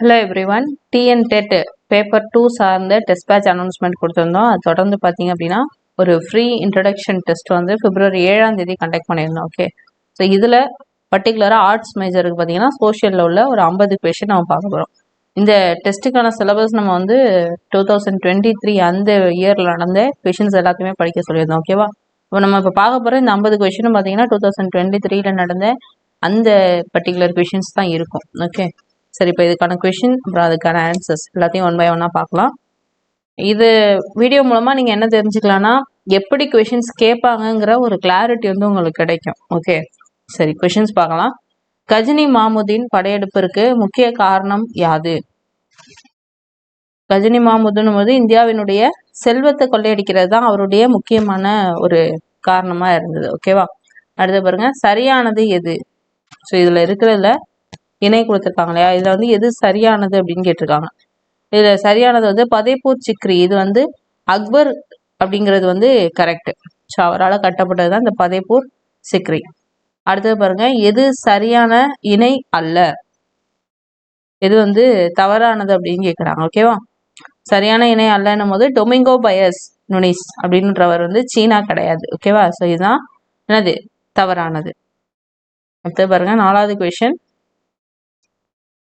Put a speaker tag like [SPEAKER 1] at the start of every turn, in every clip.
[SPEAKER 1] Hello everyone. TN dead paper 2 சார்ந்த test batch announcement கொடுத்துருந்தோம். அது தொடர்ந்து பார்த்தீங்க அப்படின்னா ஒரு ஃப்ரீ இன்ட்ரடக்ஷன் டெஸ்ட் வந்து பிப்ரவரி 7ஆம் தேதி கண்டக்ட் பண்ணியிருந்தோம். ஓகே, ஸோ இதில் பர்டிகுலராக ஆர்ட்ஸ் மேஜருக்கு பார்த்தீங்கன்னா சோஷியலில் உள்ள ஒரு 50 கொஷின் நம்ம பார்க்க போகிறோம். இந்த டெஸ்ட்டுக்கான சிலபஸ் நம்ம வந்து 2023 அந்த இயரில் நடந்த கொஷின்ஸ் எல்லாத்தையுமே படிக்க சொல்லியிருந்தோம். ஓகேவா, நம்ம இப்போ பார்க்க போகிற இந்த 50 கொஷினும் பார்த்தீங்கன்னா 2023 நடந்த அந்த பர்டிகுலர் கொஷின்ஸ் தான் இருக்கும். ஓகே, சரி, இப்போ இதுக்கான கொஷின் அப்புறம் அதுக்கான ஆன்சர்ஸ் எல்லாத்தையும் ஒன் பை ஒன்னாக பார்க்கலாம். இது வீடியோ மூலமாக நீங்கள் என்ன தெரிஞ்சுக்கலாம்னா எப்படி கொஷின்ஸ் கேட்பாங்கங்கிற ஒரு கிளாரிட்டி வந்து உங்களுக்கு கிடைக்கும். ஓகே, சரி, கொஷின்ஸ் பார்க்கலாம். கஜினி மாமுதீன் படையெடுப்பிற்கு முக்கிய காரணம் யாது? கஜினி மாமுதீன் போது இந்தியாவினுடைய செல்வத்தை கொள்ளையடிக்கிறது தான் அவருடைய முக்கியமான ஒரு காரணமாக இருந்தது. ஓகேவா, அடுத்து பாருங்க, சரியானது எது? ஸோ இதில் இருக்கிறதுல இணை கொடுத்துருக்காங்க இல்லையா, இதில் வந்து எது சரியானது அப்படின்னு கேட்டிருக்காங்க. இதில் சரியானது வந்து பதேபூர் சிக்ரி. இது வந்து அக்பர் அப்படிங்கிறது வந்து கரெக்ட். ஸோ அவரால் கட்டப்பட்டது தான் இந்த பதேபூர் சிக்ரி. அடுத்தது பாருங்க, எது சரியான இணை அல்ல? எது வந்து தவறானது அப்படின்னு கேட்குறாங்க. ஓகேவா, சரியான இணை அல்லன்னும் போது டொமிங்கோ பயஸ் நுனிஸ் அப்படின்றவர் வந்து சீனா கிடையாது. ஓகேவா, ஸோ இதுதான் என்னது தவறானது. அடுத்தது பாருங்க, 4வது கொஷின்.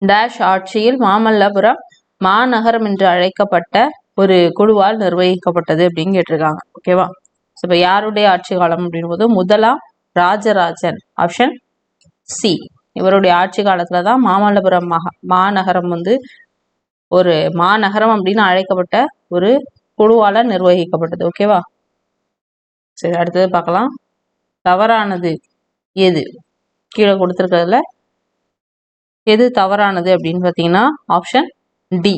[SPEAKER 1] டேஷ் ஆட்சியில் மாமல்லபுரம் மாநகரம் என்று அழைக்கப்பட்ட ஒரு குழுவால் நிர்வகிக்கப்பட்டது அப்படின்னு கேட்டிருக்காங்க. ஓகேவா, ஸோ இப்போ யாருடைய ஆட்சி காலம் அப்படின் போது முதலாம் ராஜராஜன், ஆப்ஷன் சி. இவருடைய ஆட்சி காலத்துல தான் மாமல்லபுரம் மாநகரம் வந்து ஒரு மாநகரம் அப்படின்னு அழைக்கப்பட்ட ஒரு குழுவால நிர்வகிக்கப்பட்டது. ஓகேவா, சரி, அடுத்தது பார்க்கலாம். தவறானது எது? கீழே கொடுத்துருக்கிறதுல எது தவறானது அப்படின்னு பார்த்தீங்கன்னா ஆப்ஷன் டி,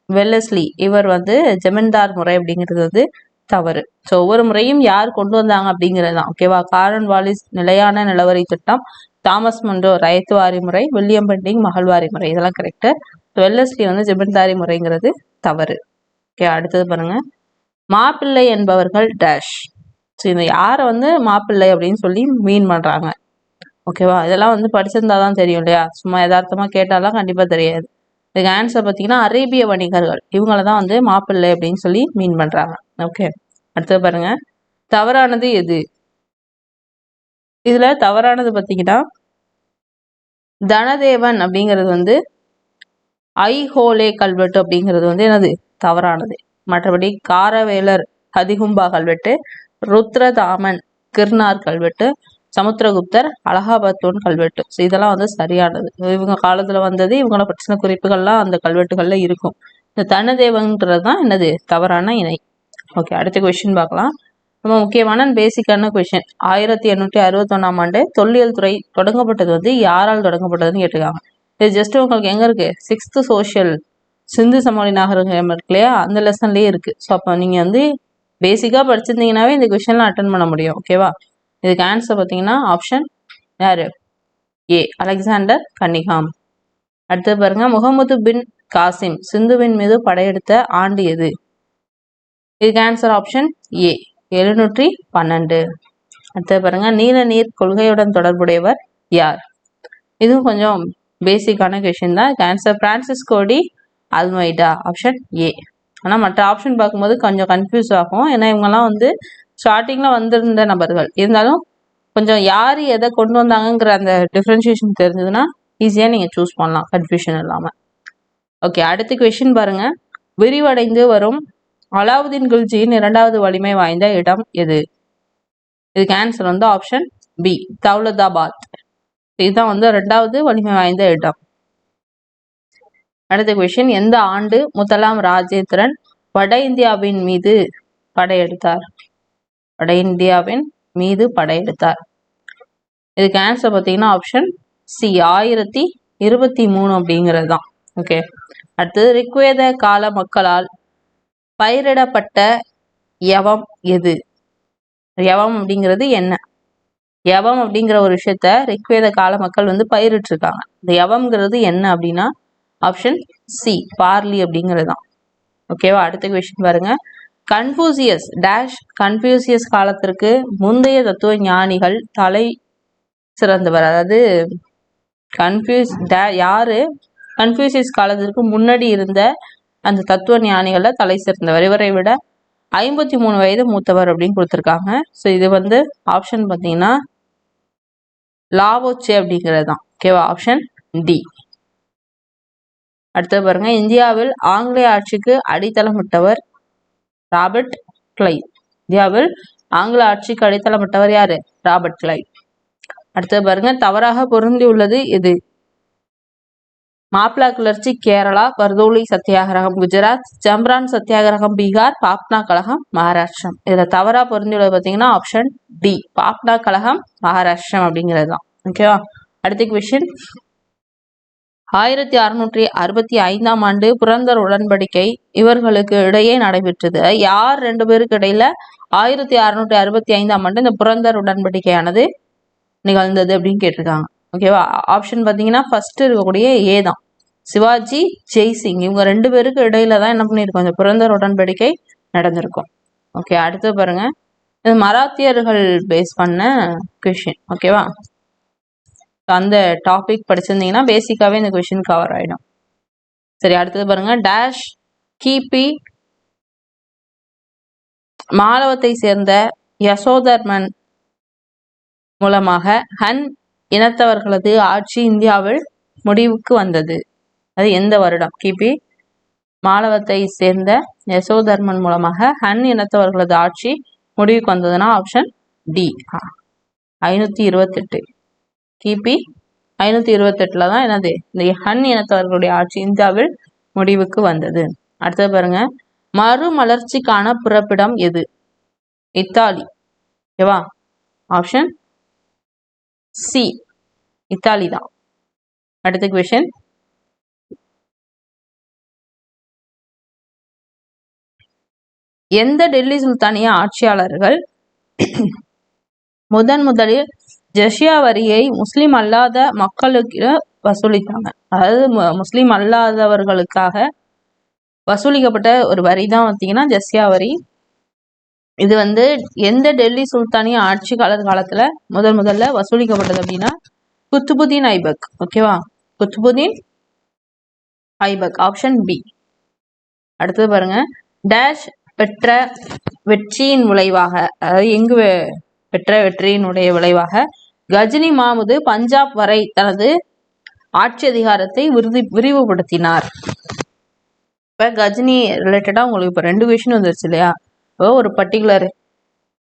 [SPEAKER 1] வெல்லஸ்லி. இவர் வந்து ஜமீன்தார் முறை அப்படிங்கிறது வந்து தவறு. ஸோ ஒவ்வொரு முறையும் யார் கொண்டு வந்தாங்க அப்படிங்கிறது தான். ஓகேவா, காரன் வாலிஸ் நிலையான நிலவரி திட்டம், தாமஸ் மன்றோ ரயத்துவாரி முறை, வில்லியம் பெண்டிங் மகள்வாரி முறை, இதெல்லாம் கரெக்டு. வெல்லஸ்லி வந்து ஜமீன்தாரி முறைங்கிறது தவறு. ஓகே, அடுத்தது பாருங்க, மாப்பிள்ளை என்பவர்கள் டேஷ். ஸோ இந்த யாரை வந்து மாப்பிள்ளை அப்படின்னு சொல்லி மீன் பண்றாங்க? ஓகேவா, இதெல்லாம் வந்து படிச்சிருந்தா தான் தெரியும் இல்லையா, சும்மா யதார்த்தமா கேட்டாலாம் கண்டிப்பா தெரியாது. இதுக்கு ஆன்சர் பார்த்தீங்கன்னா அரேபிய வணிகர்கள், இவங்கள தான் வந்து மாப்பிள்ளை அப்படின்னு சொல்லி மீன் பண்றாங்க. ஓகே, அடுத்தது பாருங்க, தவறானது எது? இதுல தவறானது பார்த்தீங்கன்னா தனதேவன் அப்படிங்கிறது வந்து ஐஹோலே கல்வெட்டு அப்படிங்கிறது வந்து என்னது தவறானது. மற்றபடி காரவேலர் ஹதிகும்பா கல்வெட்டு, ருத்ரதாமன் கிர்னார் கல்வெட்டு, சமுத்திரகுப்தர் அலகாபாத்தோன் கல்வெட்டு, ஸோ இதெல்லாம் வந்து சரியானது. இவங்க காலத்துல வந்தது, இவங்கள பற்றின குறிப்புகள்லாம் அந்த கல்வெட்டுகள்ல இருக்கும். இந்த தனதேவன்கிறது தான் என்னது தவறான இணை. ஓகே, அடுத்த கொஸ்டின் பார்க்கலாம். ரொம்ப முக்கியமான பேசிக்கான கொஸ்டின். 1861ஆம் ஆண்டு தொல்லியல் துறை தொடங்கப்பட்டது வந்து யாரால் தொடங்கப்பட்டதுன்னு கேட்டிருக்காங்க. இது ஜஸ்ட் உங்களுக்கு எங்க இருக்கு, 6th சோஷியல் சிந்து சமவெளி நாகரிகம் இருக்கு இல்லையா, அந்த லெசன்லயே இருக்கு. ஸோ அப்போ நீங்க வந்து பேசிக்கா படிச்சிருந்தீங்கன்னாவே இந்த கொஸ்டின்லாம் அட்டன் பண்ண முடியும். ஓகேவா, இதுக்கு ஆன்சர் பார்த்தீங்கன்னா ஆப்ஷன் யாரு, ஏ, அலெக்சாண்டர் கன்னிகாம். அடுத்தது பாருங்க, முகமது பின் காசிம் சிந்துவின் மீது படையெடுத்த ஆண்டு எது? இதுக்கு ஆன்சர் ஆப்ஷன் ஏ, 712. அடுத்தது பாருங்க, நீல நீர் கொள்கையுடன் தொடர்புடையவர் யார்? இதுவும் கொஞ்சம் பேசிக்கான கொஸ்டின் தான். இதுக்கு answer Francisco de Almeida, option A. ஆனால் மற்ற ஆப்ஷன் பார்க்கும்போது கொஞ்சம் கன்ஃபியூஸ் ஆகும், ஏன்னா இவங்கெல்லாம் வந்து ஸ்டார்டிங்ல வந்திருந்த நபர்கள். இருந்தாலும் கொஞ்சம் யார் எதை கொண்டு வந்தாங்கங்கிற அந்த டிஃப்ரென்ஷியேஷன் தெரிஞ்சதுன்னா ஈஸியாக நீங்கள் சூஸ் பண்ணலாம் கன்ஃபியூஷன் இல்லாமல். ஓகே, அடுத்த கொஸ்டின் பாருங்க, விரிவடைந்து வரும் அலாவுதீன் கில்ஜியின் 2வது வலிமை வாய்ந்த இடம் எது? இதுக்கு ஆன்சர் வந்து ஆப்ஷன் பி, தௌலதாபாத். இதுதான் வந்து 2வது வலிமை வாய்ந்த இடம். அடுத்த கொஸ்டின், எந்த ஆண்டு முதலாம் ராஜேந்திரன் வட இந்தியாவின் மீது படையெடுத்தார்? வட இந்தியாவின் மீது படையெடுத்தார். இதுக்கு ஆன்சர் பார்த்தீங்கன்னா ஆப்ஷன் சி, 1023 அப்படிங்கிறது தான். ஓகே, அடுத்தது ரிக்வேத கால மக்களால் பயிரிடப்பட்ட யவம் எது? யவம் அப்படிங்கிறது என்ன? யவம் அப்படிங்கிற ஒரு விஷயத்த ரிக்வேத கால மக்கள் வந்து பயிரிட்டு இருக்காங்க. இந்த யவம்ங்கிறது என்ன அப்படின்னா ஆப்ஷன் சி, பார்லி அப்படிங்கிறது தான். ஓகேவா, அடுத்த கொஸ்டின் பாருங்க, கன்ஃபூசியஸ் டேஷ். கன்ஃபூசியஸ் காலத்திற்கு முந்தைய தத்துவ ஞானிகள் தலை சிறந்தவர். அதாவது யாரு கன்ஃபியூசியஸ் காலத்திற்கு முன்னாடி இருந்த அந்த தத்துவ ஞானிகளை தலை சிறந்தவர். இவரை விட 53 வயது மூத்தவர் அப்படின்னு கொடுத்துருக்காங்க. ஸோ இது வந்து ஆப்ஷன் பார்த்தீங்கன்னா லாவோச்சே அப்படிங்கிறது தான். ஓகேவா, ஆப்ஷன் டி. அடுத்தது பாருங்க, இந்தியாவில் ஆங்கிலேய ஆட்சிக்கு அடித்தளமிட்டவர் ராபர்ட் கிளைவ். இந்தியாவில் ஆங்கில ஆட்சிக்கு அடித்தளமிட்டவர் யாரு? Robert Clive. அடுத்தது பாருங்க, தவறாக பொருந்தி உள்ளது எது? மாப்ளா கிளர்ச்சி கேரளா, பர்தோலி சத்தியாகிரகம் குஜராத், ஜம்ரான் சத்தியாகிரகம் பீகார், பாப்னா கழகம் மகாராஷ்டிரம். இதுல தவறா பொருந்தியுள்ளது பார்த்தீங்கன்னா ஆப்ஷன் டி, பாப்னா கழகம் மகாராஷ்டிரம் அப்படிங்கிறது தான். ஓகேவா, அடுத்த கொஸ்டின். 1665ஆம் ஆண்டு புரந்தர் உடன்படிக்கை இவர்களுக்கு இடையே நடைபெற்றது. யார் ரெண்டு பேருக்கு இடையில 1665ஆம் ஆண்டு இந்த புரந்தர் உடன்படிக்கையானது நிகழ்ந்தது அப்படின்னு கேட்டிருக்காங்க. ஓகேவா, ஆப்ஷன் பார்த்தீங்கன்னா ஃபர்ஸ்ட் இருக்கக்கூடிய ஏ தான், சிவாஜி ஜெய்சிங். இவங்க ரெண்டு பேருக்கு இடையில தான் என்ன பண்ணியிருக்கோம், இந்த புரந்தர் உடன்படிக்கை நடந்திருக்கும். ஓகே, அடுத்து பாருங்க, இது மராத்தியர்கள் பேஸ் பண்ண கொஷின். ஓகேவா, அந்த டாபிக் படிச்சிருந்தீங்கன்னா பேசிக்காவே இந்த கொஷின் கவர் ஆயிடும். சரி, அடுத்தது பாருங்க, டேஷ் கிபி மாலவத்தை சேர்ந்த யசோதர்மன் மூலமாக ஹன் இனத்தவர்களது ஆட்சி இந்தியாவில் முடிவுக்கு வந்தது. அது எந்த வருடம்? கிபி மாலவத்தை சேர்ந்த யசோதர்மன் மூலமாக ஹன் இனத்தவர்களது ஆட்சி முடிவுக்கு வந்ததுன்னா ஆப்ஷன் டி, 528. கிபி 528 தான் என்னது, இந்த ஹன் இனத்தவர்களுடைய ஆட்சி இந்தியாவில் முடிவுக்கு வந்தது. அடுத்தது பாருங்க, மறுமலர்ச்சிக்கான பிறப்பிடம் எது? இத்தாலி. ஓகேவா, ஆப்ஷன் சி, இத்தாலி தான். அடுத்த கொஸ்டின், எந்த டெல்லி சுல்தானிய ஆட்சியாளர்கள் முதலில் ஜஸியா வரியை முஸ்லிம் அல்லாத மக்களுக்கு வசூலித்தாங்க? அதாவது முஸ்லிம் அல்லாதவர்களுக்காக வசூலிக்கப்பட்ட ஒரு வரி தான் பார்த்தீங்கன்னா ஜஸியா வரி. இது வந்து எந்த டெல்லி சுல்தானிய ஆட்சி காலத்துல முதல்ல வசூலிக்கப்பட்டது அப்படின்னா குத்துபுதீன் ஐபக். ஓகேவா, குத்துபுதீன் ஐபக், ஆப்ஷன் பி. அடுத்தது பாருங்க, டேஷ் பெற்ற வெற்றியின் விளைவாக, அதாவது எங்கு பெற்ற வெற்றியினுடைய விளைவாக கஜினி மாமுது பஞ்சாப் வரை தனது ஆட்சி அதிகாரத்தை விரிவுபடுத்தினார். இப்ப கஜினி ரிலேட்டடா உங்களுக்கு இப்ப 2 கொஸ்டின் வந்துருச்சு இல்லையா? ஒரு பர்டிகுலர்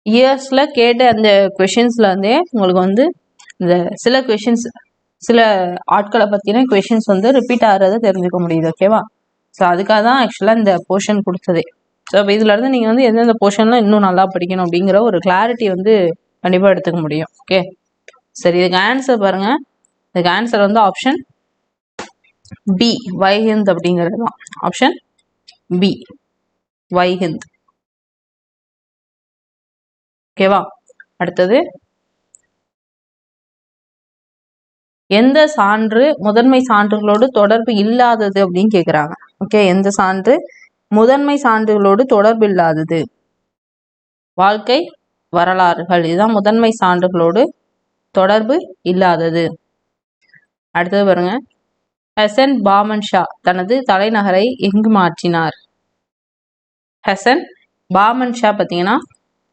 [SPEAKER 1] இயர்ஸ்ல கேட்ட அந்த கொஸ்டின்ஸ்ல இருந்தே உங்களுக்கு வந்து இந்த சில கொஸ்டின்ஸ், சில ஆட்களை பத்தின கொஸ்டின்ஸ் வந்து ரிப்பீட் ஆகிறத தெரிஞ்சுக்க முடியுது. ஓகேவா, ஸோ அதுக்காக தான் ஆக்சுவலா இந்த போர்ஷன் கொடுத்ததே. ஸோ இப்போ இதுல இருந்து நீங்க வந்து எந்தெந்த போர்ஷன்லாம் இன்னும் நல்லா படிக்கணும் அப்படிங்கிற ஒரு கிளாரிட்டி வந்து கண்டிப்பா எடுத்துக்க முடியும். ஓகே, சரி, இதுக்கு ஆன்சர் பாருங்க. இதுக்கு ஆன்சர் வந்து ஆப்ஷன் பி, வைஹிந்த் அப்படிங்கிறது தான். ஆப்ஷன் பி, வைஹிந்த். ஓகேவா, அடுத்தது, எந்த சான்று முதன்மை சான்றுகளோடு தொடர்பு இல்லாதது அப்படின்னு கேக்குறாங்க. ஓகே, எந்த சான்று முதன்மை சான்றுகளோடு தொடர்பு இல்லாதது? வாழ்க்கை வரலாறுகள், இதுதான் முதன்மை சான்றுகளோடு தொடர்பு இல்லாதது. அடுத்தது பாருங்க, ஹசன் பாமன் ஷா தனது தலைநகரை எங்கு மாற்றினார்? ஹசன் பாமன் ஷா பார்த்தீங்கன்னா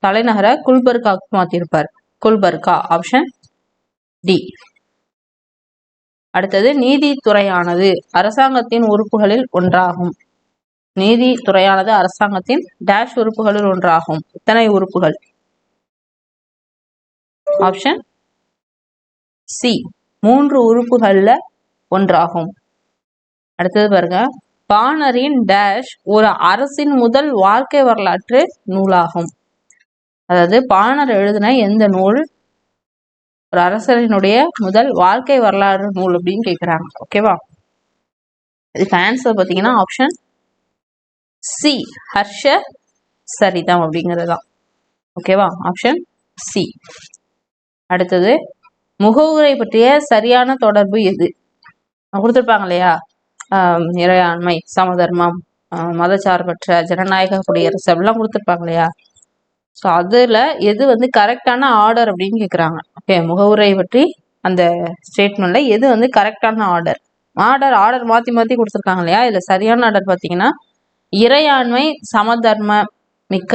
[SPEAKER 1] தலைநகரை குல்பர்காவுக்கு மாற்றிருப்பார். Gulbarga, option D. அடுத்தது, நீதித்துறையானது அரசாங்கத்தின் உறுப்புகளில் ஒன்றாகும். நீதித்துறையானது அரசாங்கத்தின் டேஷ் உறுப்புகளில் ஒன்றாகும். இத்தனை உறுப்புகள்? ஆப்ஷன் சி, 3 உறுப்புகள்ல ஒன்றாகும். அடுத்தது பாருங்க, பாணரின் டேஷ் ஒரு அரசின் முதல் வாழ்க்கை வரலாற்று நூலாகும். அதாவது பாணர் எழுதின எந்த நூல் ஒரு அரசரினுடைய முதல் வாழ்க்கை வரலாறு நூல் அப்படின்னு கேக்குறாங்க. ஓகேவா, இதுக்கு ஆன்சர் பார்த்தீங்கன்னா ஆப்ஷன் சி, ஹர்ஷ சரிதம் அப்படிங்கிறது தான். ஓகேவா, ஆப்ஷன் சி. அடுத்தது, முகவுரை பற்றிய சரியான தொடர்பு எது? கொடுத்துருப்பாங்க இல்லையா, இறையாண்மை, சமதர்மம், மதச்சார்பற்ற ஜனநாயக குடியரசு அப்படிலாம் கொடுத்துருப்பாங்க இல்லையா? ஸோ அதுல எது வந்து கரெக்டான ஆர்டர் அப்படின்னு கேட்குறாங்க. ஓகே, முகவுரை பற்றி அந்த ஸ்டேட்மெண்ட்ல எது வந்து கரெக்டான ஆர்டர்? ஆர்டர் மாற்றி மாற்றி கொடுத்துருக்காங்க இல்லையா? இதில் சரியான ஆர்டர் பார்த்தீங்கன்னா இறையாண்மை சமதர்ம மிக்க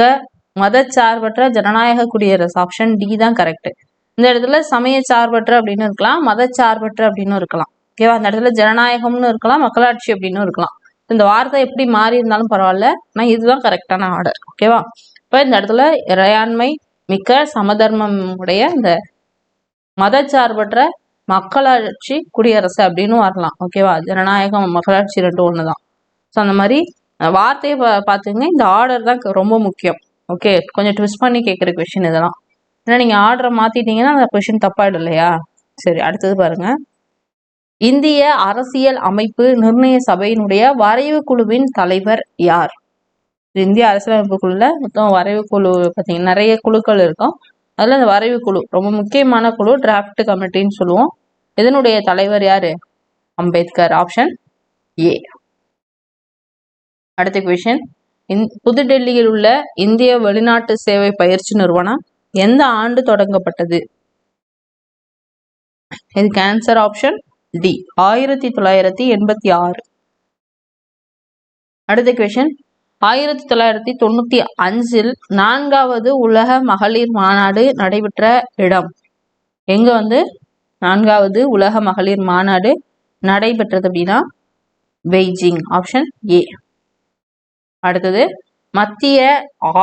[SPEAKER 1] மதச்சார்பற்ற ஜனநாயக குடியரசு, ஆப்ஷன் டி தான் கரெக்ட். இந்த இடத்துல சமய சார்பற்ற அப்படின்னு இருக்கலாம், மதச்சார்பற்ற அப்படின்னு இருக்கலாம். ஓகேவா? அந்த இடத்துல ஜனநாயகம்னு இருக்கலாம், மக்களாட்சி அப்படின்னு இருக்கலாம். இந்த வார்த்தை எப்படி மாறி இருந்தாலும் பரவாயில்ல, ஆனால் இதுதான் கரெக்டான ஆர்டர். ஓகேவா? இப்போ இந்த இடத்துல இறையாண்மை மிக்க சமதர்மம் உடைய இந்த மதச்சார்பற்ற மக்களாட்சி குடியரசு அப்படின்னு வரலாம். ஓகேவா? ஜனநாயகம் மக்களாட்சி ரெண்டும் ஒண்ணுதான். ஸோ அந்த மாதிரி வார்த்தையை பார்த்துங்க. இந்த ஆர்டர் தான் ரொம்ப முக்கியம். ஓகே, கொஞ்சம் ட்விஸ்ட் பண்ணி கேட்குற கொஷின் இதெல்லாம். ஏன்னா நீங்கள் ஆர்டரை மாற்றிட்டீங்கன்னா அந்த கொஷின் தப்பாயிடும் இல்லையா? சரி, அடுத்தது பாருங்க. இந்திய அரசியல் அமைப்பு நிர்ணய சபையினுடைய வரைவு குழுவின் தலைவர் யார்? இந்திய அரசியலமைப்பு குழுல மொத்தம் வரைவு குழு பார்த்தீங்கன்னா நிறைய குழுக்கள் இருக்கும். அதில் இந்த வரைவு குழு ரொம்ப முக்கியமான குழு, டிராஃப்ட் கமிட்டின்னு சொல்லுவோம். இதனுடைய தலைவர் யாரு? Ambedkar, option A. அடுத்த கொஷின். புதுடெல்லியில் உள்ள இந்திய வெளிநாட்டு சேவை பயிற்சி நிறுவனம் எந்த ஆண்டு தொடங்கப்பட்டது? இதுக்கு ஆன்சர் ஆப்ஷன் டி, 1986. அடுத்த கொஷின். 1995 4வது உலக மகளிர் மாநாடு நடைபெற்ற இடம் எங்க? 4வது உலக மகளிர் மாநாடு நடைபெற்றது அப்படின்னா பெய்ஜிங், ஆப்ஷன் ஏ. அடுத்தது, மத்திய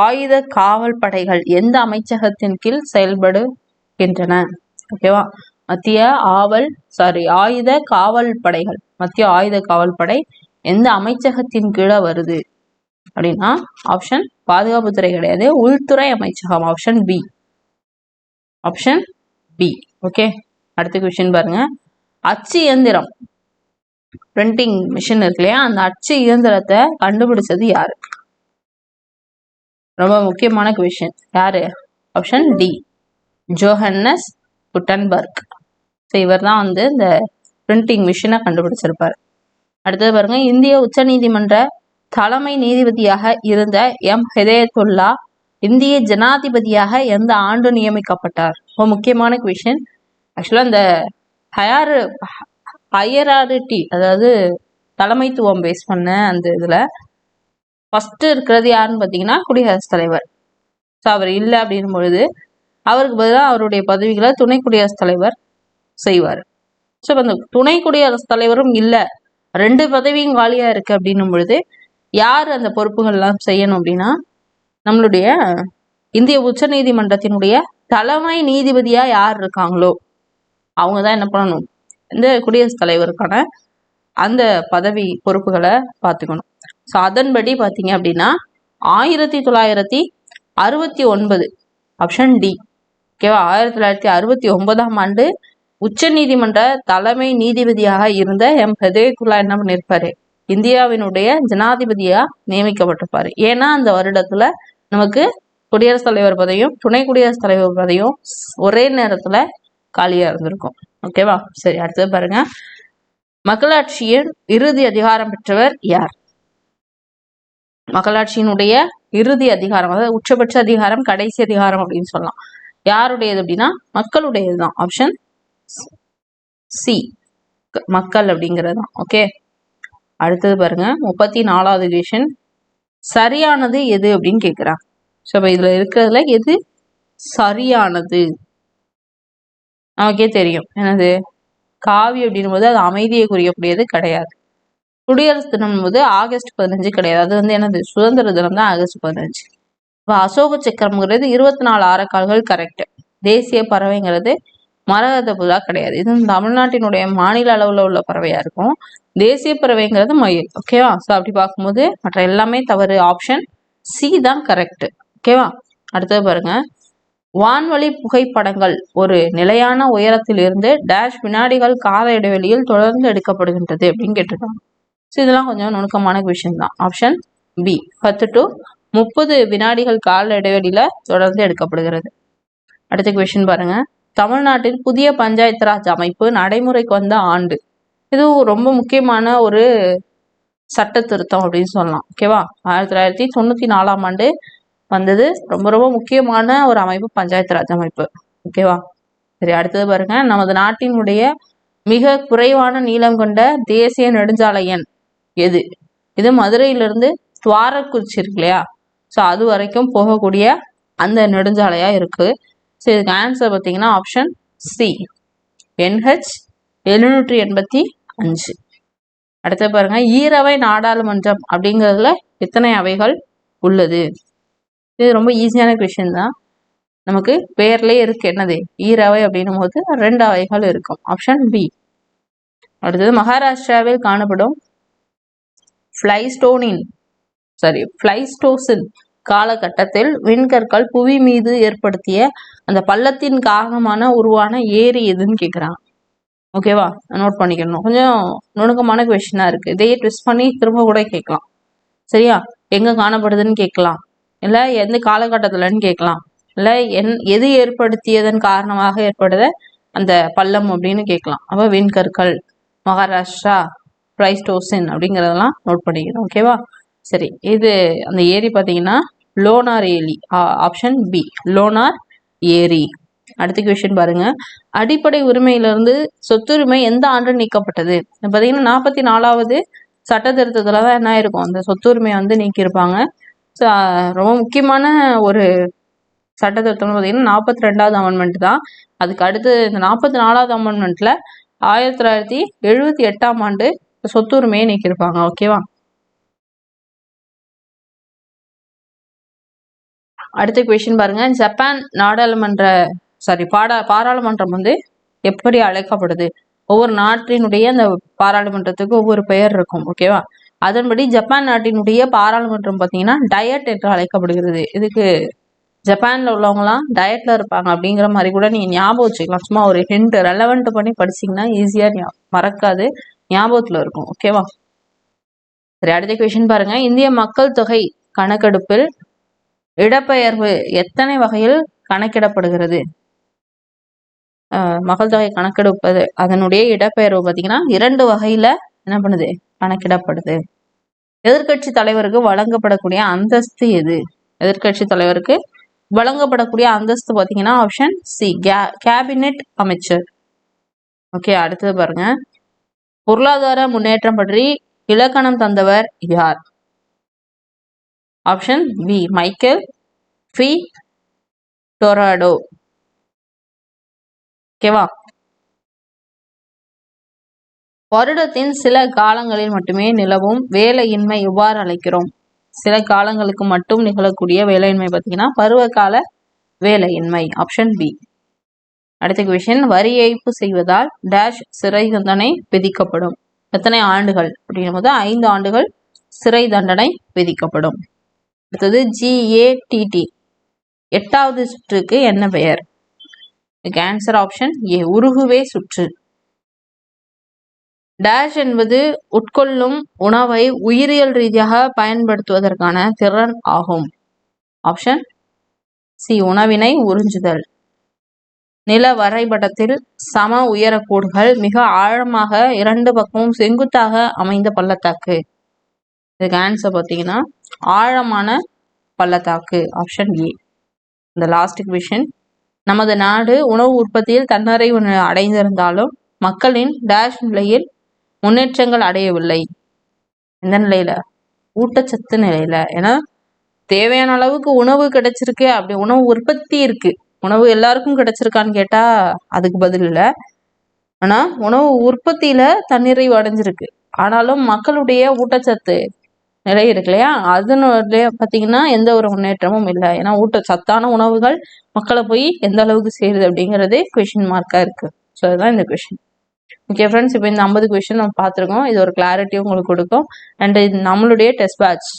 [SPEAKER 1] ஆயுத காவல் படைகள் எந்த அமைச்சகத்தின் கீழ் செயல்படுகின்றன? ஓகேவா? மத்திய ஆயுத காவல் படைகள், மத்திய ஆயுத காவல் படை எந்த அமைச்சகத்தின் கீழே வருது அப்படின்னா ஆப்ஷன் பாதுகாப்புத்துறை கிடையாது, உள்துறை அமைச்சகம், option B. Option B. Okay, அடுத்த கொஸ்டின் பாருங்க. அச்சு இயந்திரம், பிரிண்டிங் மிஷின் இருக்கு இல்லையா, அந்த அச்சு இயந்திரத்தை கண்டுபிடிச்சது யாரு? ரொம்ப முக்கியமான கொஸ்டின். யாரு? Option D, Johannes Gutenberg. இவர் தான் இந்த பிரிண்டிங் மிஷினை கண்டுபிடிச்சிருப்பார். அடுத்தது பாருங்க. இந்திய உச்ச நீதிமன்ற தலைமை நீதிபதியாக இருந்த எம் ஹிதாயத்துல்லா இந்திய ஜனாதிபதியாக எந்த ஆண்டு நியமிக்கப்பட்டார்? ரொம்ப முக்கியமான கொஸ்டின். ஆக்சுவலா இந்த ஹையராரிட்டி, அதாவது தலைமைத்துவம் பேஸ் பண்ண அந்த இதுல ஃபர்ஸ்ட் இருக்கிறது யாருன்னு பார்த்தீங்கன்னா குடியரசுத் தலைவர். ஸோ அவர் இல்லை அப்படின் பொழுது அவருக்கு பதிலாக அவருடைய பதவிகளை துணை குடியரசுத் தலைவர் செய்வார். ஸோ இப்போ அந்த துணை குடியரசுத் தலைவரும் இல்லை, 2 பதவியும் காலியா இருக்கு அப்படின்னும் பொழுது யார் அந்த பொறுப்புகள்லாம் செய்யணும் அப்படின்னா நம்மளுடைய இந்திய உச்ச நீதிமன்றத்தினுடைய தலைமை நீதிபதியா யார் இருக்காங்களோ அவங்க தான் என்ன பண்ணணும், இந்த குடியரசுத் தலைவருக்கான அந்த பதவி பொறுப்புகளை பார்த்துக்கணும். ஸோ அதன்படி பார்த்தீங்க அப்படின்னா 1969, ஆப்ஷன் டி. ஓகேவா? 1969ஆம் ஆண்டு உச்ச நீதிமன்ற தலைமை நீதிபதியாக இருந்த எம் ஹிதாயத்துல்லா என்ன பண்ணிருப்பாரு, இந்தியாவினுடைய ஜனாதிபதியா நியமிக்கப்பட்டிருப்பாரு. ஏன்னா அந்த வருடத்துல நமக்கு குடியரசுத் தலைவர் பதவியும் துணை குடியரசுத் தலைவர் பதவியும் ஒரே நேரத்துல காலியா இருந்திருக்கும். ஓகேவா? சரி, அடுத்தது பாருங்க. மக்களாட்சியின் இறுதி அதிகாரம் பெற்றவர் யார்? மக்களாட்சியினுடைய இறுதி அதிகாரம், அதாவது உச்சபட்ச அதிகாரம், கடைசி அதிகாரம் அப்படின்னு சொல்லலாம். யாருடையது அப்படின்னா மக்களுடையது தான், ஆப்ஷன் சி, மக்கள் அப்படிங்கிறது தான். ஓகே, அடுத்தது பாருங்க. 34வது கொஸ்டின். சரியானது எது அப்படின்னு கேட்குறாங்க. ஸோ இதுல இருக்கிறதுல எது சரியானது? நமக்கே தெரியும் என்னது, காவி அப்படின்னும் போது அது அமைதியை குறிக்கக்கூடியது கிடையாது. குடியரசு தினம் போது ஆகஸ்ட் 15 கிடையாது, அது என்னது சுதந்திர தினம் தான் ஆகஸ்ட் 15. இப்போ அசோக சக்கரம்ங்கிறது 24 ஆரக்கால்கள் கரெக்ட். தேசிய பறவைங்கிறது மரகத புறா கிடையாது, இது தமிழ்நாட்டினுடைய மாநில அளவுல உள்ள பறவையா இருக்கும். தேசிய பறவைங்கிறது மயில். ஓகேவா? ஸோ அப்படி பார்க்கும்போது மற்ற எல்லாமே தவறு, ஆப்ஷன் சி தான் கரெக்ட். ஓகேவா? அடுத்தது பாருங்க. வான்வழி புகைப்படங்கள் ஒரு நிலையான உயரத்தில் இருந்து டேஷ் வினாடிகள் கால இடைவெளியில் தொடர்ந்து எடுக்கப்படுகின்றது அப்படின்னு கேட்டிருக்காங்க. ஸோ இதெல்லாம் கொஞ்சம் நுணுக்கமான விஷயம் தான், ஆப்ஷன் பி, 10 to 30 வினாடிகள் கால இடைவெளியில தொடர்ந்து எடுக்கப்படுகிறது. அடுத்த கொஸ்டின் பாருங்க. தமிழ்நாட்டில் புதிய பஞ்சாயத்து ராஜ் அமைப்பு நடைமுறைக்கு வந்த ஆண்டு? இது ரொம்ப முக்கியமான ஒரு சட்ட திருத்தம் அப்படின்னு சொல்லலாம். ஓகேவா? 1994ஆம் ஆண்டு வந்தது. ரொம்ப ரொம்ப முக்கியமான ஒரு அமைப்பு பஞ்சாயத்து ராஜ் அமைப்பு. ஓகேவா? சரி, அடுத்தது பாருங்க. நமது நாட்டினுடைய மிக குறைவான நீளம் கொண்ட தேசிய நெடுஞ்சாலை எண் எது? இது மதுரையிலிருந்து துவாரக்குறிச்சி இருக்கு இல்லையா, ஸோ அது வரைக்கும் போகக்கூடிய அந்த நெடுஞ்சாலையா இருக்கு. ஸோ இதுக்கு ஆன்சர் பார்த்தீங்கன்னா ஆப்ஷன் சி, NH 785. அடுத்து பாருங்க, ஈரவை நாடாளுமன்றம் அப்படிங்கிறதுல எத்தனை அவைகள் உள்ளது? இது ரொம்ப ஈஸியான கொஸ்டின் தான். நமக்கு பேர்லயே இருக்கு என்னது, ஈரவை அப்படின்னும் போது 2 அவைகள் இருக்கும். Option B. அடுத்தது, மகாராஷ்டிராவில் காணப்படும் பிளைஸ்டோசின் காலகட்டத்தில் விண்கற்கள் புவி மீது ஏற்படுத்திய அந்த பள்ளத்தின் காரணமான உருவான ஏரி எதுன்னு கேட்குறாங்க. ஓகேவா, நோட் பண்ணிக்கணும். கொஞ்சம் நுணுக்கமான கொஸ்டினா இருக்கு. இதையே ட்விஸ்ட் பண்ணி திரும்ப கூட கேட்கலாம். சரியா, எங்க காணப்படுதுன்னு கேட்கலாம், இல்ல எந்த காலகட்டத்துலன்னு கேட்கலாம், இல்ல எது ஏற்படுத்தியதன் காரணமாக ஏற்படுத அந்த பள்ளம் அப்படின்னு கேட்கலாம். அப்ப விண்கற்கள், மகாராஷ்டிரா, பிளைஸ்டோசின் அப்படிங்கிறதெல்லாம் நோட் பண்ணிக்கணும். ஓகேவா, சரி. இது அந்த ஏரி பார்த்தீங்கன்னா லோனார் ஏரி. ஆப்ஷன் பி, லோனார் ஏரி. அடுத்த கொஸ்டின் பாருங்க, அடிப்படை உரிமையிலிருந்து சொத்துரிமை எந்த ஆண்டு நீக்கப்பட்டது? பார்த்தீங்கன்னா 44வது சட்ட திருத்தத்துல தான் என்ன இருக்கும், அந்த சொத்துரிமையை வந்து நீக்கியிருப்பாங்க. ஸோ ரொம்ப முக்கியமான ஒரு சட்ட திருத்தம்னு பார்த்தீங்கன்னா 42வது அமெண்ட்மெண்ட் தான். அதுக்கு அடுத்து இந்த 44வது அமெண்ட்மெண்ட்ல 1978ஆம் ஆண்டு சொத்துரிமையை நீக்கியிருப்பாங்க. ஓகேவா, அடுத்த கொஸ்டின் பாருங்க, ஜப்பான் பாராளுமன்றம் வந்து எப்படி அழைக்கப்படுது? ஒவ்வொரு நாட்டினுடைய அந்த பாராளுமன்றத்துக்கு ஒவ்வொரு பெயர் இருக்கும். ஓகேவா, அதன்படி ஜப்பான் நாட்டினுடைய பாராளுமன்றம் பார்த்தீங்கன்னா டயட் என்று அழைக்கப்படுகிறது. இதுக்கு ஜப்பான்ல உள்ளவங்கலாம் டயட்ல இருப்பாங்க அப்படிங்கிற மாதிரி கூட நீங்க ஞாபகம் வச்சுக்கலாம். சும்மா ஒரு ஹிண்ட் ரெலவெண்ட் பண்ணி படிச்சீங்கன்னா ஈஸியா மறக்காது, ஞாபகத்துல இருக்கும். ஓகேவா, சரி. அடுத்த கொஸ்டின் பாருங்க, இந்திய மக்கள் தொகை கணக்கெடுப்பில் இடப்பெயர்வு எத்தனை வகையில் கணக்கிடப்படுகிறது? மக்கள் தொகை கணக்கெடுப்பது அதனுடைய இடப்பெயர்வு பார்த்தீங்கன்னா 2 வகையில என்ன பண்ணுது, கணக்கிடப்படுது. எதிர்கட்சி தலைவருக்கு வழங்கப்படக்கூடிய அந்தஸ்து எது? எதிர்கட்சி தலைவருக்கு வழங்கப்படக்கூடிய அந்தஸ்து பார்த்தீங்கன்னா ஆப்ஷன் சி, கேபினெட் அமைச்சர். ஓகே, அடுத்தது பாருங்க, பொருளாதார முன்னேற்றம் பற்றி இலக்கணம் தந்தவர் யார்? Option B, Michael P Todaro. ஓகேவா, வருடத்தின் சில காலங்களில் மட்டுமே நிலவும் வேலையின்மை எவ்வாறு அழைக்கிறோம்? சில காலங்களுக்கு மட்டும் நிகழக்கூடிய வேலையின்மை பார்த்தீங்கன்னா பருவகால வேலையின்மை. Option B. அடுத்த கொஸ்டின், வரி ஏய்ப்பு செய்வதால் டேஷ் சிறை தண்டனை விதிக்கப்படும்? எத்தனை ஆண்டுகள் அப்படிங்கும் போது 5 ஆண்டுகள் சிறை தண்டனை விதிக்கப்படும். அடுத்தது, GATT 8வது சுற்றுக்கு என்ன பெயர்? இதுக்கு ஆன்சர் ஆப்ஷன் ஏ, உருகுவே சுற்று. டேஷ் என்பது உட்கொள்ளும் உணவை உயிரியல் ரீதியாக பயன்படுத்துவதற்கான திறன் ஆகும். ஆப்ஷன் சி, உணவினை உறிஞ்சுதல். நில வரைபடத்தில் சம உயரக்கோடுகள் மிக ஆழமாக 2 பக்கமும் செங்குத்தாக அமைந்த பள்ளத்தாக்கு. இதுக்கு ஆன்சர் பார்த்தீங்கன்னா ஆழமான பள்ளத்தாக்கு. Option A. இந்த லாஸ்ட் கொஸ்டின், நமது நாடு உணவு உற்பத்தியில் தன்னிறைவு அடைந்திருந்தாலும் மக்களின் டேஷ் நிலையில் முன்னேற்றங்கள் அடையவில்லை. எந்த நிலையில? ஊட்டச்சத்து நிலையில. ஏன்னா தேவையான அளவுக்கு உணவு கிடைச்சிருக்கு, அப்படி உணவு உற்பத்தி இருக்கு. உணவு எல்லாருக்கும் கிடைச்சிருக்கான்னு கேட்டா அதுக்கு பதில் இல்லை. ஆனா உணவு உற்பத்தியில தன்னிறைவு அடைஞ்சிருக்கு, ஆனாலும் மக்களுடைய ஊட்டச்சத்து நிலை இருக்கு இல்லையா, அதனுடைய பார்த்தீங்கன்னா எந்த ஒரு முன்னேற்றமும் இல்லை. ஏன்னா சத்தான உணவுகள் மக்களை போய் எந்த அளவுக்கு சேருது அப்படிங்கிறது கொஸ்டின் மார்க்கா இருக்கு. ஸோ அதுதான் இந்த கொஸ்டின். ஓகே ஃப்ரெண்ட்ஸ், இப்போ இந்த 50 கொஸ்டின் நம்ம பார்த்துருக்கோம். இது ஒரு கிளாரிட்டி உங்களுக்கு கொடுக்கும். அண்ட் இது நம்மளுடைய டெஸ்ட் பேட்ச்,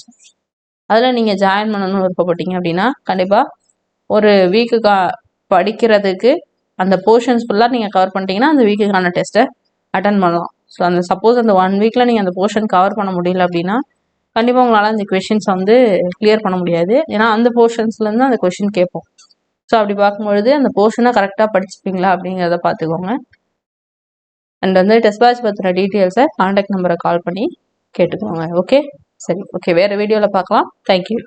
[SPEAKER 1] அதில் நீங்கள் ஜாயின் பண்ணணும்னு விருப்பப்பட்டீங்க அப்படின்னா கண்டிப்பாக ஒரு வீக்கு படிக்கிறதுக்கு அந்த போர்ஷன்ஸ் ஃபுல்லாக நீங்கள் கவர் பண்ணிட்டீங்கன்னா அந்த வீக்குக்கான டெஸ்ட்டை அட்டன் பண்ணலாம். ஸோ அந்த சப்போஸ் அந்த 1 வீக்கில் நீங்கள் அந்த போர்ஷன் கவர் பண்ண முடியல அப்படின்னா கண்டிப்பாக உங்களால் அந்த கொஷின்ஸ் வந்து கிளியர் பண்ண முடியாது. ஏன்னா அந்த போர்ஷன்ஸ்லேருந்து அந்த கொஷின் கேட்போம். ஸோ அப்படி பார்க்கும்பொழுது அந்த போர்ஷனை கரெக்டாக படிச்சுப்பீங்களா அப்படிங்கிறத பார்த்துக்கோங்க. அண்ட் வந்து டெஸ்ட் பேட்ச் பற்றின டீட்டெயில்ஸை கான்டாக்ட் நம்பரை கால் பண்ணி கேட்டுக்கோங்க. ஓகே, சரி. ஓகே, வேறு வீடியோவில் பார்க்கலாம். தேங்க்யூ.